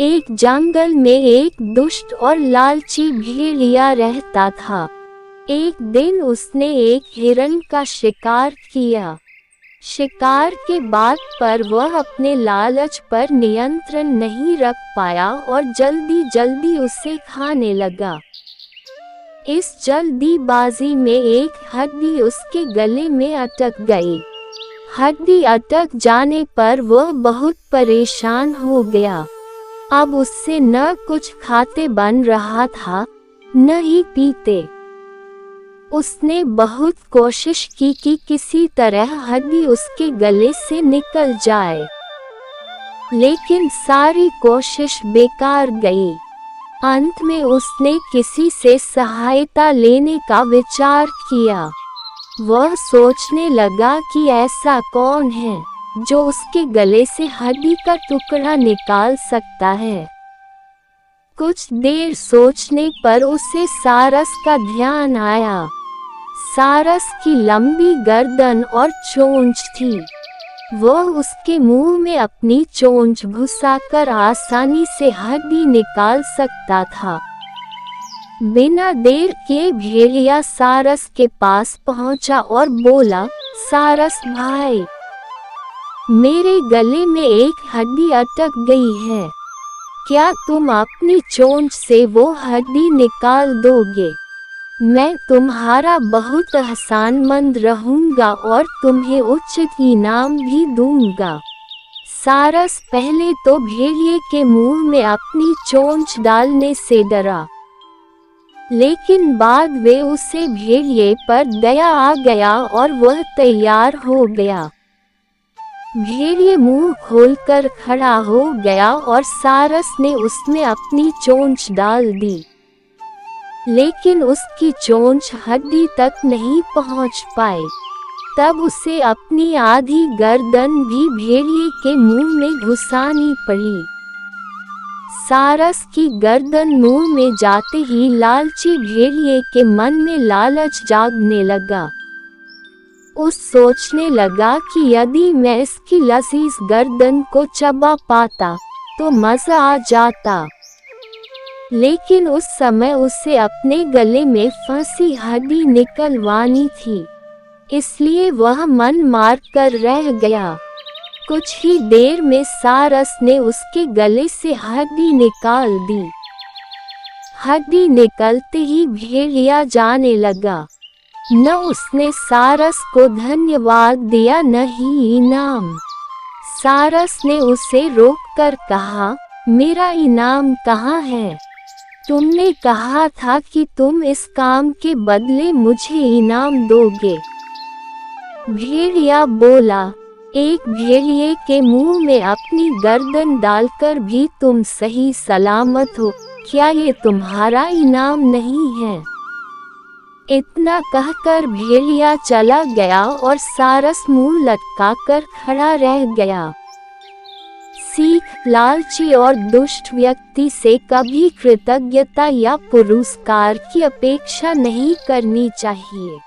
एक जंगल में एक दुष्ट और लालची भेड़िया रहता था। एक दिन उसने एक हिरण का शिकार किया। शिकार के बाद पर वह अपने लालच पर नियंत्रण नहीं रख पाया और जल्दी जल्दी उसे खाने लगा। इस जल्दीबाजी में एक हड्डी उसके गले में अटक गई। हड्डी अटक जाने पर वह बहुत परेशान हो गया। अब उससे न कुछ खाते बन रहा था, न ही पीते। उसने बहुत कोशिश की कि किसी तरह हड्डी उसके गले से निकल जाए, लेकिन सारी कोशिश बेकार गई। अंत में उसने किसी से सहायता लेने का विचार किया। वह सोचने लगा कि ऐसा कौन है जो उसके गले से हड्डी का टुकड़ा निकाल सकता है। कुछ देर सोचने पर उसे सारस का ध्यान आया। सारस की लंबी गर्दन और चोंच थी। वह उसके मुंह में अपनी चोंच घुसाकर आसानी से हड्डी निकाल सकता था। बिना देर के भेड़िया सारस के पास पहुंचा और बोला, सारस भाई, मेरे गले में एक हड्डी अटक गई है। क्या तुम अपनी चोंच से वो हड्डी निकाल दोगे? मैं तुम्हारा बहुत एहसानमंद रहूंगा और तुम्हें उचित इनाम भी दूंगा। सारस पहले तो भेड़िए के मुंह में अपनी चोंच डालने से डरा, लेकिन बाद में उसे भेड़िए पर दया आ गया और वह तैयार हो गया। भेड़िए मुंह खोलकर खड़ा हो गया और सारस ने उसमें अपनी चोंच डाल दी, लेकिन उसकी चोंच हड्डी तक नहीं पहुंच पाई। तब उसे अपनी आधी गर्दन भी भेड़िए के मुंह में घुसानी पड़ी। सारस की गर्दन मुंह में जाते ही लालची भेड़िए के मन में लालच जागने लगा। उस सोचने लगा कि यदि मैं इसकी लजीज गर्दन को चबा पाता तो मजा आ जाता, लेकिन उस समय उसे अपने गले में फंसी हड्डी निकलवानी थी, इसलिए वह मन मार कर रह गया। कुछ ही देर में सारस ने उसके गले से हड्डी निकाल दी। हड्डी निकलते ही भेड़िया जाने लगा। न उसने सारस को धन्यवाद दिया न ही इनाम। सारस ने उसे रोककर कहा, मेरा इनाम कहाँ है? तुमने कहा था कि तुम इस काम के बदले मुझे इनाम दोगे। भेड़िया बोला, एक भेड़िए के मुंह में अपनी गर्दन डालकर भी तुम सही सलामत हो, क्या ये तुम्हारा इनाम नहीं है? इतना कहकर भेड़िया चला गया और सारस मुंह लटकाकर खड़ा रह गया। सीख, लालची और दुष्ट व्यक्ति से कभी कृतज्ञता या पुरस्कार की अपेक्षा नहीं करनी चाहिए।